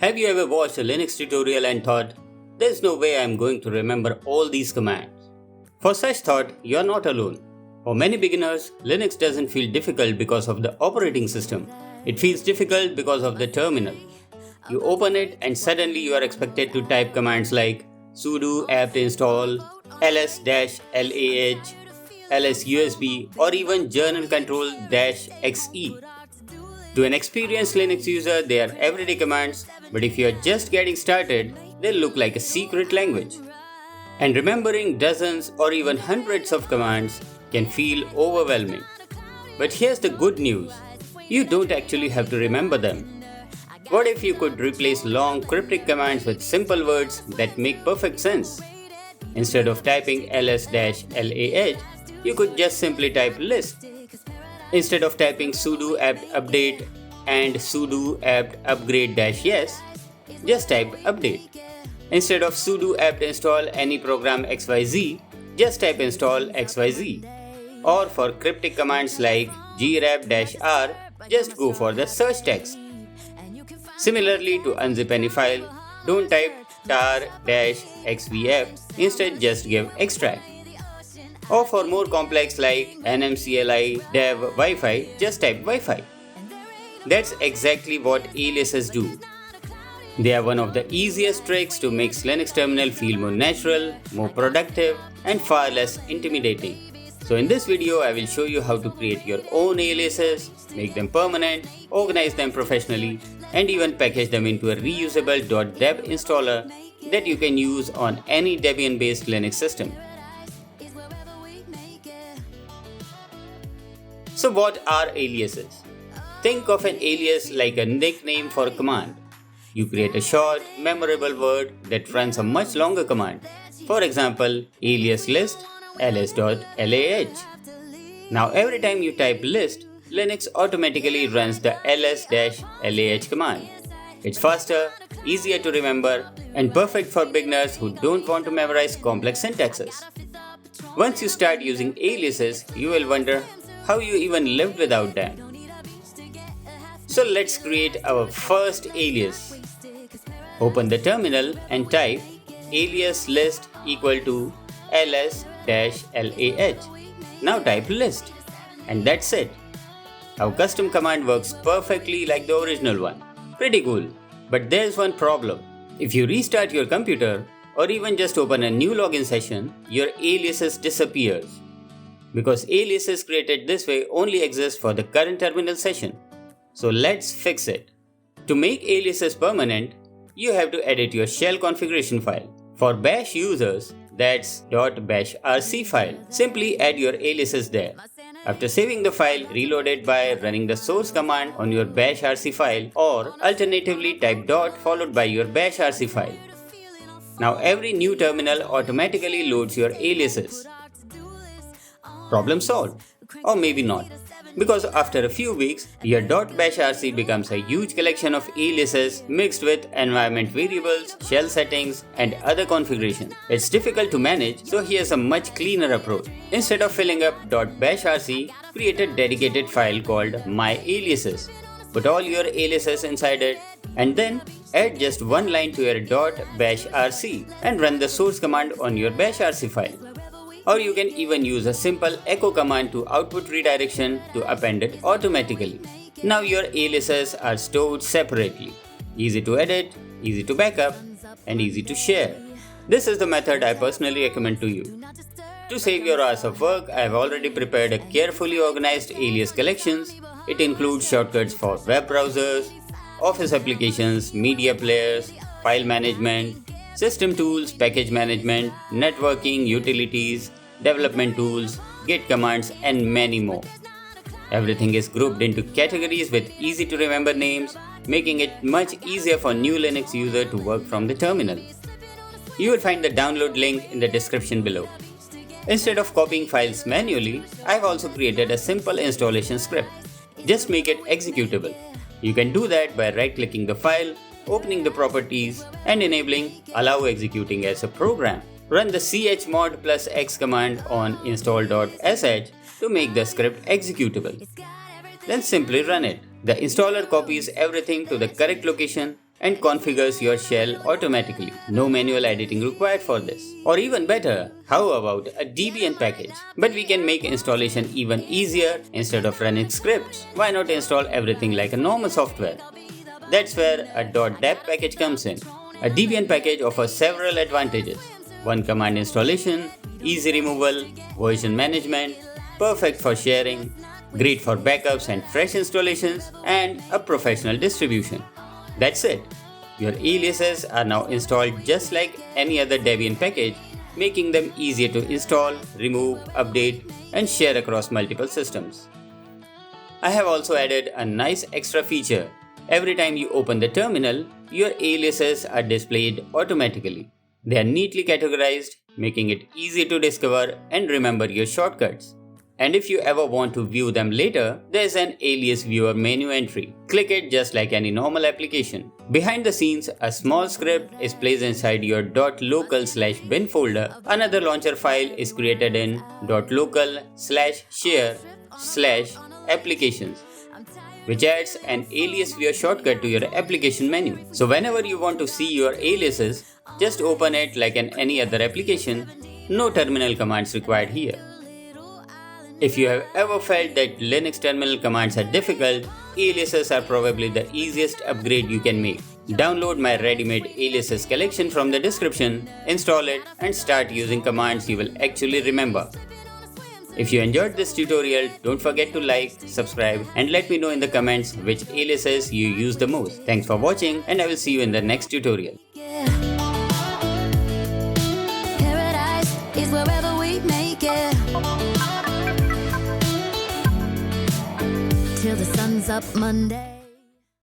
Have you ever watched a Linux tutorial and thought, there's no way I'm going to remember all these commands? For such thought, you're not alone. For many beginners, Linux doesn't feel difficult because of the operating system. It feels difficult because of the terminal. You open it and suddenly you are expected to type commands like sudo apt install, ls-lah, ls-usb or even journal control-xe. To an experienced Linux user, they are everyday commands, but if you are just getting started, they look like a secret language. And remembering dozens or even hundreds of commands can feel overwhelming. But here's the good news, you don't actually have to remember them. What if you could replace long cryptic commands with simple words that make perfect sense? Instead of typing ls-lah, you could just simply type list. Instead of typing sudo apt update and sudo apt upgrade-yes, just type update. Instead of sudo apt install any program xyz, just type install xyz. Or for cryptic commands like grep-r, just go for the search text. Similarly, to unzip any file, don't type tar-xvf, instead just give extract. Or for more complex like nmcli dev wi-fi, just type wi-fi. That's exactly what aliases do. They are one of the easiest tricks to make Linux terminal feel more natural, more productive, and far less intimidating. So in this video, I will show you how to create your own aliases, make them permanent, organize them professionally, and even package them into a reusable .deb installer that you can use on any Debian-based Linux system. So what are aliases? Think of an alias like a nickname for a command. You create a short, memorable word that runs a much longer command. For example, alias list ls.lah. Now every time you type list, Linux automatically runs the ls-lah command. It's faster, easier to remember, and perfect for beginners who don't want to memorize complex syntaxes. Once you start using aliases, you will wonder how you even lived without them. So let's create our first alias. Open the terminal and type alias list equal to ls-lah. Now type list, and that's it. Our custom command works perfectly like the original one. Pretty cool. But there's one problem. If you restart your computer or even just open a new login session, your aliases disappears. Because aliases created this way only exist for the current terminal session. So let's fix it. To make aliases permanent, you have to edit your shell configuration file. For bash users, that's .bashrc file. Simply add your aliases there. After saving the file, reload it by running the source command on your bashrc file, or alternatively type dot followed by your bashrc file. Now every new terminal automatically loads your aliases. Problem solved. Or maybe not. Because after a few weeks, your .bashrc becomes a huge collection of aliases mixed with environment variables, shell settings, and other configurations. It's difficult to manage, so here's a much cleaner approach. Instead of filling up .bashrc, create a dedicated file called myaliases. Put all your aliases inside it, and then add just one line to your .bashrc and run the source command on your bashrc file. Or you can even use a simple echo command to output redirection to append it automatically. Now your aliases are stored separately. Easy to edit, easy to backup, and easy to share. This is the method I personally recommend to you. To save your hours of work, I have already prepared a carefully organized alias collections. It includes shortcuts for web browsers, office applications, media players, file management, system tools, package management, networking, utilities, development tools, git commands, and many more. Everything is grouped into categories with easy to remember names, making it much easier for new Linux user to work from the terminal. You will find the download link in the description below. Instead of copying files manually, I've also created a simple installation script. Just make it executable. You can do that by right-clicking the file, opening the properties, and enabling Allow Executing as a program. Run the chmod plus x command on install.sh to make the script executable. Then simply run it. The installer copies everything to the correct location and configures your shell automatically. No manual editing required for this. Or even better, how about a Debian package? But we can make installation even easier. Instead of running scripts, why not install everything like a normal software? That's where a .deb package comes in. A Debian package offers several advantages. One command installation, easy removal, version management, perfect for sharing, great for backups and fresh installations, and a professional distribution. That's it. Your aliases are now installed just like any other Debian package, making them easier to install, remove, update, and share across multiple systems. I have also added a nice extra feature. Every time you open the terminal, your aliases are displayed automatically. They are neatly categorized, making it easy to discover and remember your shortcuts. And if you ever want to view them later, there's an alias viewer menu entry. Click it just like any normal application. Behind the scenes, a small script is placed inside your .local/bin folder. Another launcher file is created in .local/share/applications, which adds an alias viewer shortcut to your application menu. So whenever you want to see your aliases, just open it like any other application. No terminal commands required here. If you have ever felt that Linux terminal commands are difficult, aliases are probably the easiest upgrade you can make. Download my ready-made aliases collection from the description, install it, and start using commands you will actually remember. If you enjoyed this tutorial, don't forget to like, subscribe, and let me know in the comments which aliases you use the most. Thanks for watching, and I will see you in the next tutorial. Paradise is wherever we make it. Till the sun's up Monday.